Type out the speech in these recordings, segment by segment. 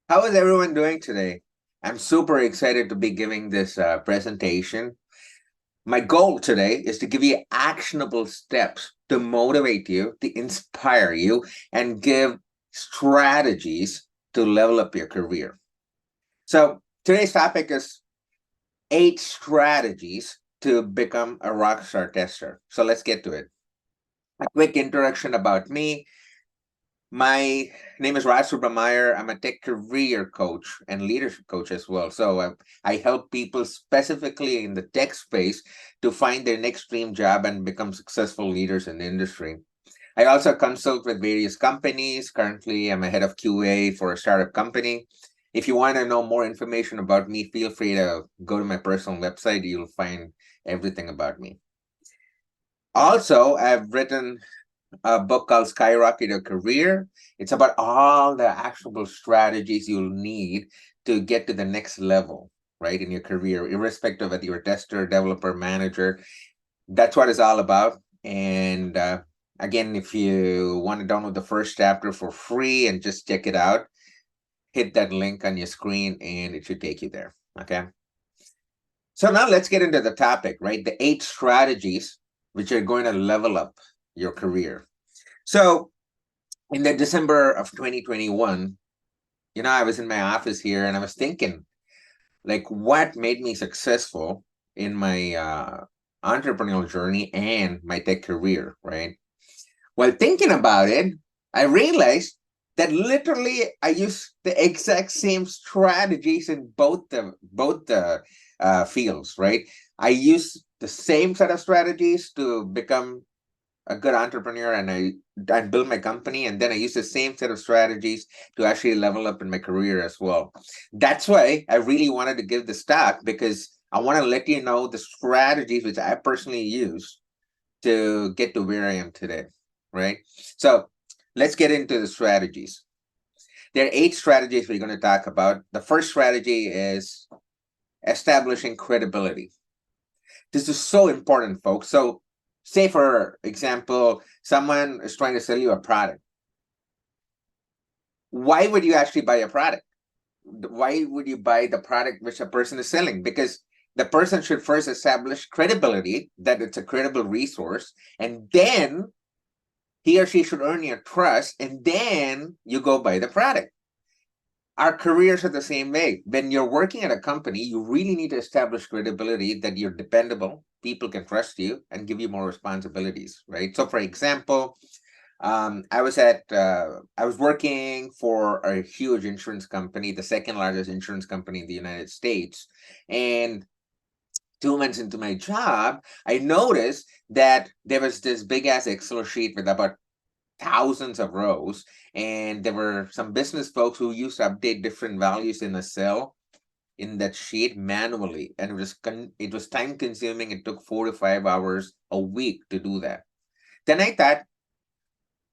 How is everyone doing today? I'm super excited to be giving this presentation. My goal today is to give you actionable steps to motivate you, to inspire you, and give strategies to level up your career. So today's topic is 8 strategies to become a rockstar tester. So let's get to it. A quick introduction about me. My name is Raj Subrameyer. I'm a tech career coach and leadership coach as well. So I help people specifically in the tech space to find their next dream job and become successful leaders in the industry. I also consult with various companies. Currently, I'm a head of QA for a startup company. If you want to know more information about me, feel free to go to my personal website. You'll find everything about me. Also, I've written a book called Skyrocket Your Career. It's about all the actionable strategies you'll need to get to the next level, right, in your career, irrespective of whether you're a tester, developer, manager. That's what it's all about. And again, if you want to download the first chapter for free and just check it out, hit that link on your screen and it should take you there. Okay. So now let's get into the topic, right? The 8 strategies which are going to level up your career. So in the December of 2021, I was in my office here and I was thinking, like, what made me successful in my entrepreneurial journey and my tech career, right? While thinking about it, I realized that literally I use the exact same strategies in both the fields, right? I use the same set of strategies to become a good entrepreneur and I build my company, and then I use the same set of strategies to actually level up in my career as well. That's why I really wanted to give this talk, because I want to let you know the strategies which I personally use to get to where I am today, right? So let's get into the strategies. There are 8 strategies we're going to talk about. The first strategy is establishing credibility. This is so important, folks. So say, for example, someone is trying to sell you a product. Why would you actually buy a product? Why would you buy the product which a person is selling? Because the person should first establish credibility, that it's a credible resource, and then he or she should earn your trust, and then you go buy the product. Our careers are the same way. When you're working at a company, you really need to establish credibility, that you're dependable, people can trust you and give you more responsibilities, right? So for example, I was working for a huge insurance company, the second largest insurance company in the United States. And 2 months into my job, I noticed that there was this big ass Excel sheet with about thousands of rows, and there were some business folks who used to update different values in a cell in that sheet manually, and it was time consuming. It took 4 to 5 hours a week to do that. Then I thought,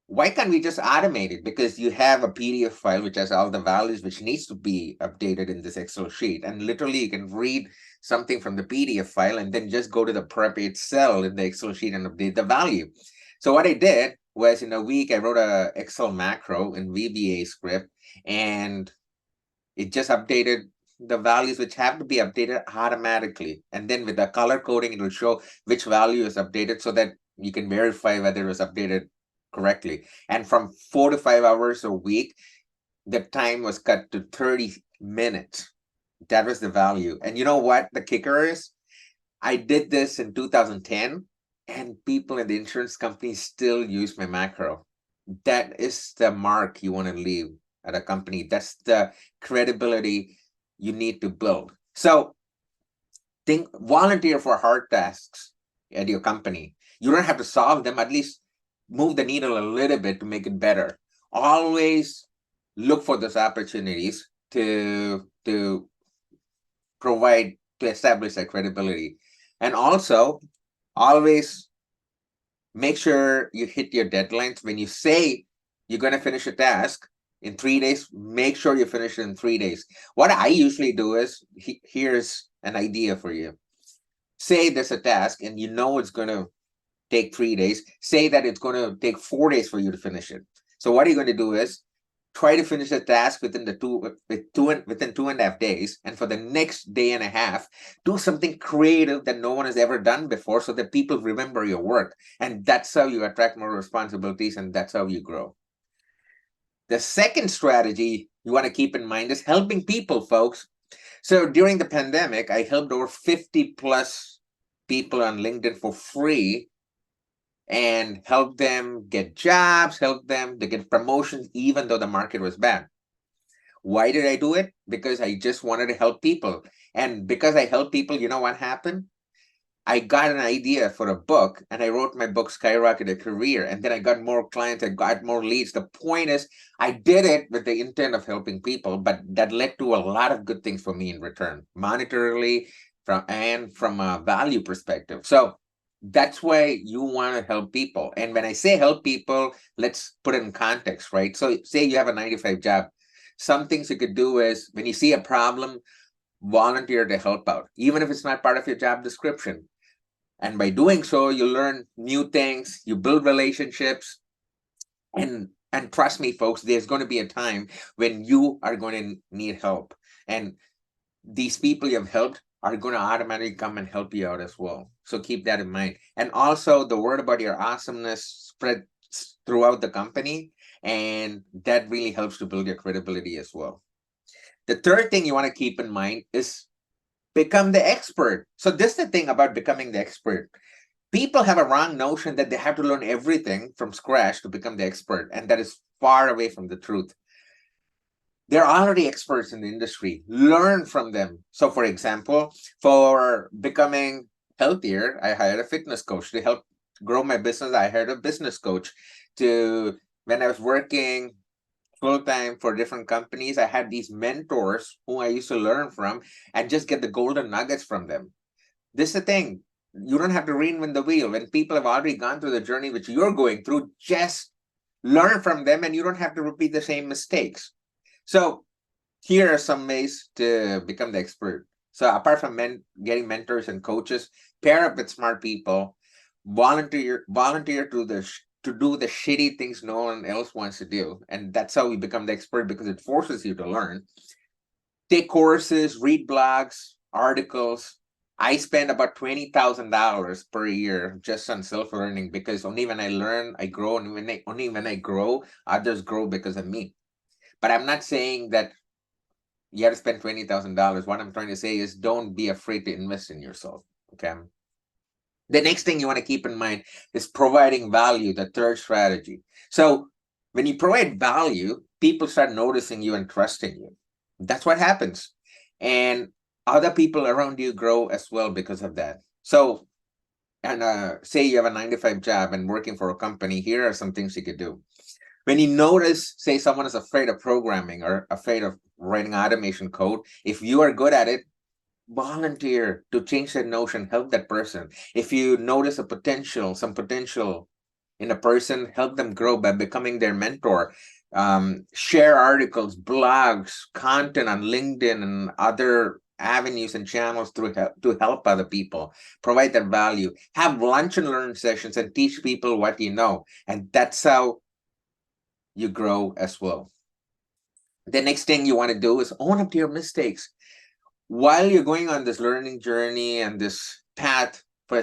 why can't we just automate it? Because you have a PDF file which has all the values which needs to be updated in this Excel sheet, and literally you can read something from the PDF file and then just go to the appropriate cell in the Excel sheet and update the value. So what I did was, in a week, I wrote a Excel macro in VBA script, and it just updated the values which have to be updated automatically. And then with the color coding, it will show which value is updated so that you can verify whether it was updated correctly. And from 4 to 5 hours a week, the time was cut to 30 minutes. That was the value. And you know what the kicker is? I did this in 2010, and people in the insurance company still use my macro. That is the mark you want to leave at a company. That's the credibility you need to build. So volunteer for hard tasks at your company. You don't have to solve them, at least move the needle a little bit to make it better. Always look for those opportunities to provide, to establish that credibility. And also, always make sure you hit your deadlines. When you say you're going to finish a task in 3 days, make sure you finish it in 3 days. What I usually do is, here's an idea for you. Say there's a task and you know it's going to take 3 days. Say that it's going to take 4 days for you to finish it. So what are you going to do is try to finish the task within within 2.5 days, and for the next day and a half, do something creative that no one has ever done before, so that people remember your work. And that's how you attract more responsibilities, and that's how you grow. The second strategy you want to keep in mind is helping people, folks. So during the pandemic, I helped over 50 plus people on LinkedIn for free, and help them get jobs, help them to get promotions, even though the market was bad. Why did I do it? Because I just wanted to help people. And because I help people, you know what happened? I got an idea for a book, and I wrote my book, Skyrocket a Career. And then I got more clients, I got more leads. The point is, I did it with the intent of helping people, but that led to a lot of good things for me in return, monetarily, from a value perspective. So that's why you want to help people. And when I say help people, let's put it in context, right? So say you have a 9 to 5 job. Some things you could do is, when you see a problem, volunteer to help out, even if it's not part of your job description. And by doing so, you learn new things, you build relationships, and trust me, folks, there's going to be a time when you are going to need help. And these people you have helped are going to automatically come and help you out as well. So keep that in mind. And also, the word about your awesomeness spreads throughout the company, and that really helps to build your credibility as well. The third thing you want to keep in mind is become the expert. So this is the thing about becoming the expert. People have a wrong notion that they have to learn everything from scratch to become the expert, and that is far away from the truth. They're already experts in the industry. Learn from them. So for example, for becoming healthier, I hired a fitness coach. To help grow my business, I hired a business coach. When I was working full-time for different companies, I had these mentors who I used to learn from and just get the golden nuggets from them. This is the thing. You don't have to reinvent the wheel. When people have already gone through the journey which you're going through, just learn from them, and you don't have to repeat the same mistakes. So here are some ways to become the expert. So apart from getting mentors and coaches, pair up with smart people, volunteer to do the shitty things no one else wants to do. And that's how we become the expert, because it forces you to learn. Take courses, read blogs, articles. I spend about $20,000 per year just on self-learning, because only when I learn, I grow. And only when I grow, others grow because of me. But I'm not saying that you have to spend $20,000. What I'm trying to say is, don't be afraid to invest in yourself. Okay. The next thing you want to keep in mind is providing value, the third strategy. So when you provide value, people start noticing you and trusting you. That's what happens. And other people around you grow as well because of that. So, and say you have a 9 to 5 job and working for a company, here are some things you could do. When you notice, say someone is afraid of programming or afraid of writing automation code, if you are good at it, volunteer to change that notion, help that person. If you notice some potential in a person, help them grow by becoming their mentor. Share articles, blogs, content on LinkedIn and other avenues and channels to help other people. Provide that value. Have lunch and learn sessions and teach people what you know. And that's how you grow as well. The next thing you want to do is own up to your mistakes. While you're going on this learning journey and this path for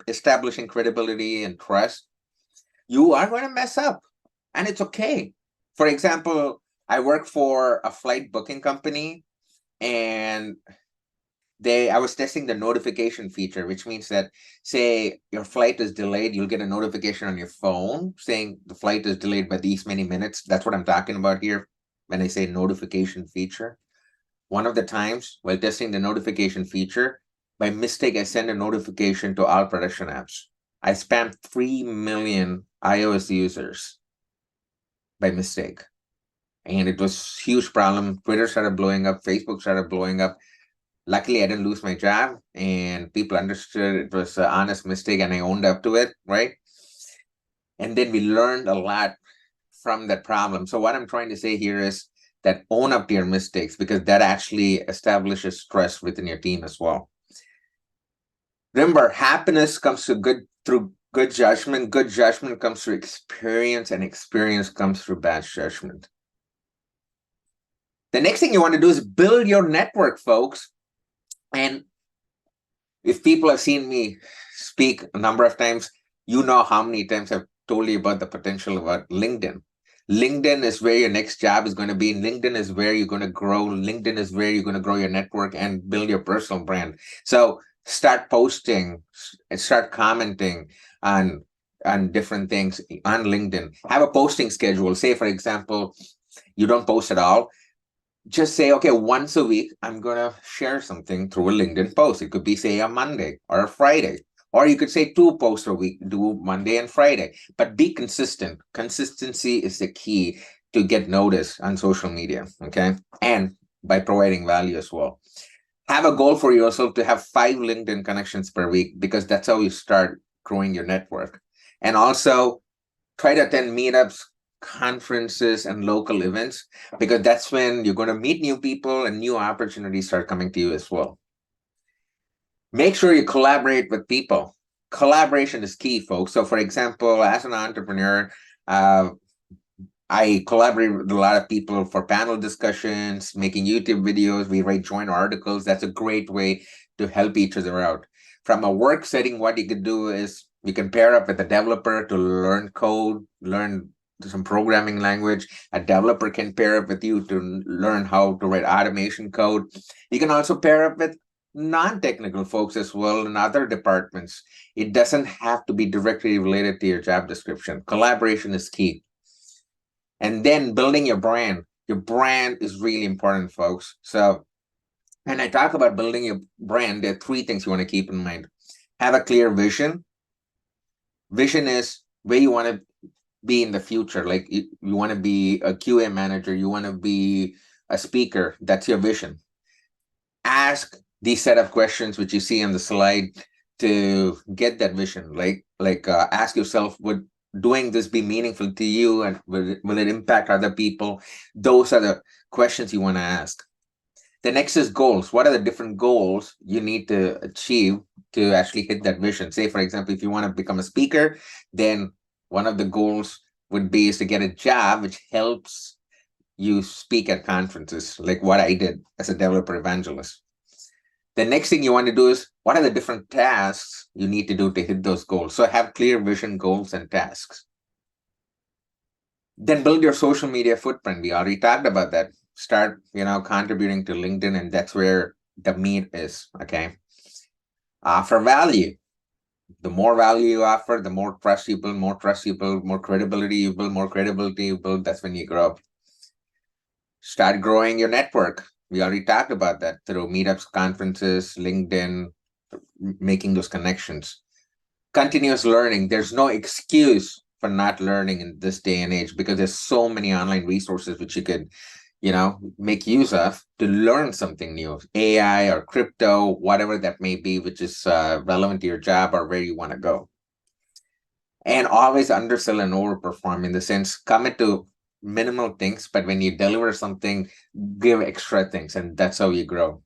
establishing credibility and trust, you are going to mess up, and it's okay. For example, I work for a flight booking company, and I was testing the notification feature, which means that, say your flight is delayed, you'll get a notification on your phone saying the flight is delayed by these many minutes. That's what I'm talking about here when I say notification feature. One of the times while testing the notification feature, by mistake, I sent a notification to all production apps. I spammed 3 million iOS users by mistake. And it was a huge problem. Twitter started blowing up, Facebook started blowing up. Luckily, I didn't lose my job, and people understood it was an honest mistake, and I owned up to it, right? And then we learned a lot from that problem. So what I'm trying to say here is that own up to your mistakes, because that actually establishes trust within your team as well. Remember, happiness comes through good judgment. Good judgment comes through experience, and experience comes through bad judgment. The next thing you want to do is build your network, folks. And if people have seen me speak a number of times, you know how many times I've told you about the potential about LinkedIn. LinkedIn is where your next job is going to be. LinkedIn is where you're going to grow. LinkedIn is where you're going to grow your network and build your personal brand. So start posting and start commenting on different things on LinkedIn. Have a posting schedule. Say, for example, you don't post at all. Just say, okay, once a week, I'm going to share something through a LinkedIn post. It could be, say, a Monday or a Friday. Or you could say 2 posts a week, do Monday and Friday. But be consistent. Consistency is the key to get noticed on social media, okay? And by providing value as well. Have a goal for yourself to have 5 LinkedIn connections per week, because that's how you start growing your network. And also try to attend meetups, conferences, and local events, because that's when you're going to meet new people and new opportunities start coming to you as well. Make sure you collaborate with people. Collaboration is key, folks. So, for example, as an entrepreneur, I collaborate with a lot of people for panel discussions, making YouTube videos. We write joint articles. That's a great way to help each other out. From a work setting, what you could do is you can pair up with a developer to learn code, learn some programming language. A developer can pair up with you to learn how to write automation code. You can also pair up with non-technical folks as well in other departments. It doesn't have to be directly related to your job description. Collaboration is key. And then building your brand. Your brand is really important, folks. So when I talk about building your brand, there are 3 things you want to keep in mind. Have a clear vision. Vision is where you want to be in the future. Like you want to be a QA manager, you want to be a speaker. That's your vision. Ask these set of questions which you see on the slide to get that vision. Ask yourself, would doing this be meaningful to you, and will it impact other people? Those are the questions you want to ask. The next is goals. What are the different goals you need to achieve to actually hit that vision? Say, for example, if you want to become a speaker, then one of the goals would be is to get a job which helps you speak at conferences, like what I did as a developer evangelist. The next thing you want to do is, what are the different tasks you need to do to hit those goals? So have clear vision, goals, and tasks. Then build your social media footprint. We already talked about that. Start, contributing to LinkedIn, and that's where the meat is, okay? Offer value. The more value you offer, the more trust you build, more credibility you build, that's when you grow. Start growing your network. We already talked about that through meetups, conferences, LinkedIn, making those connections. Continuous learning. There's no excuse for not learning in this day and age, because there's so many online resources which you could, make use of to learn something new. AI or crypto, whatever that may be, which is relevant to your job or where you want to go. And always undersell and overperform, in the sense, commit to minimal things, but when you deliver something, give extra things, and that's how you grow.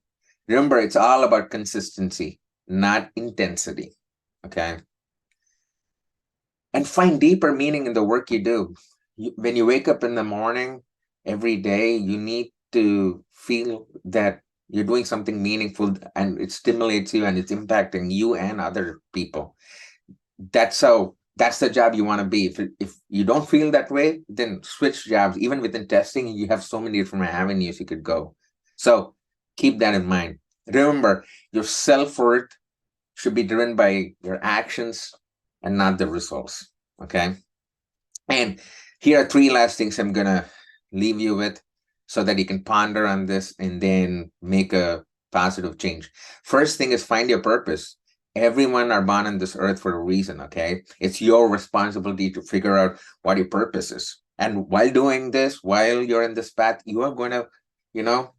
Remember, it's all about consistency, not intensity, okay? And find deeper meaning in the work you do. When you wake up in the morning, every day, you need to feel that you're doing something meaningful, and it stimulates you and it's impacting you and other people. That's the job you want to be. If you don't feel that way, then switch jobs. Even within testing, you have so many different avenues you could go. So keep that in mind. Remember, your self-worth should be driven by your actions and not the results, okay? And here are 3 last things I'm going to leave you with, so that you can ponder on this and then make a positive change. First thing is, find your purpose. Everyone are born on this earth for a reason, okay? It's your responsibility to figure out what your purpose is. And while doing this, while you're in this path, you are going to,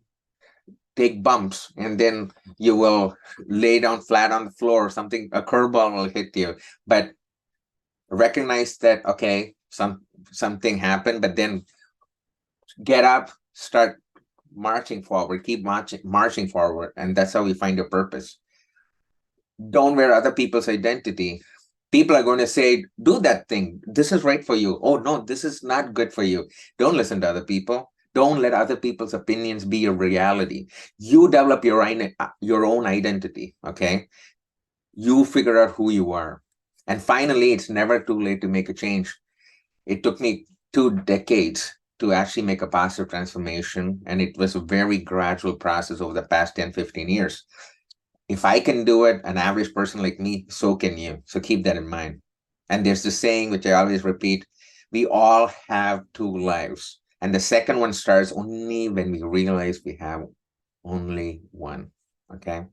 take bumps, and then you will lay down flat on the floor, something, a curveball will hit you. But recognize that, okay, something happened, but then get up, start marching forward, keep marching forward, and that's how we find your purpose. Don't wear other people's identity. People are going to say, do that thing. This is right for you. Oh, no, this is not good for you. Don't listen to other people. Don't let other people's opinions be your reality. You develop your own identity, okay? You figure out who you are. And finally, it's never too late to make a change. It took me 2 decades to actually make a positive transformation, and it was a very gradual process over the past 10, 15 years. If I can do it, an average person like me, so can you. So keep that in mind. And there's this saying, which I always repeat, we all have 2 lives. And the second one starts only when we realize we have only one. Okay.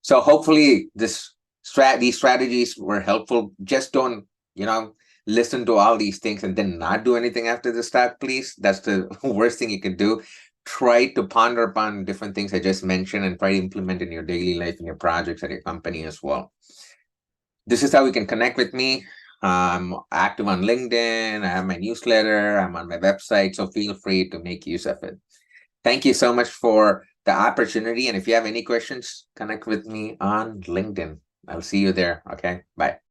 So hopefully these strategies were helpful. Just don't, listen to all these things and then not do anything after the start, please. That's the worst thing you can do. Try to ponder upon different things I just mentioned and try to implement in your daily life, in your projects, at your company as well. This is how you can connect with me. I'm active on LinkedIn. I have my newsletter. I'm on my website. So feel free to make use of it. Thank you so much for the opportunity. And if you have any questions, connect with me on LinkedIn. I'll see you there. Okay. Bye.